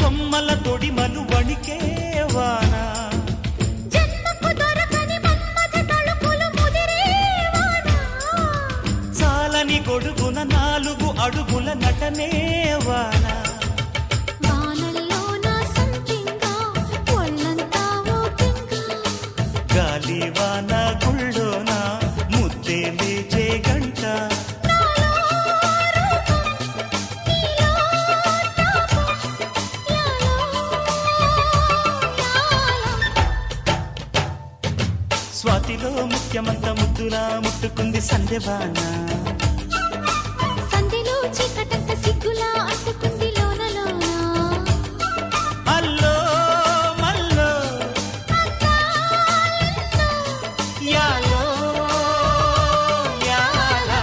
కొమ్మల తొడిమలు వణికే వాన జన్మకు దొరకని మన్మథ తళుకులు ముదిరే వాన చాలని గొడుగున 4 అడుగుల నటనే వాన వానల్లోన సంపింగా ఒళ్ళంతా ఊపింగా గాలి వాన గుళ్ళోన ముద్దే లేచే గంట స్వాతిలో ముఖ్యమంత ముద్దులా ముట్టుకుంది సంధ్యవాన సంధిలో చీకటంత సిగ్గులా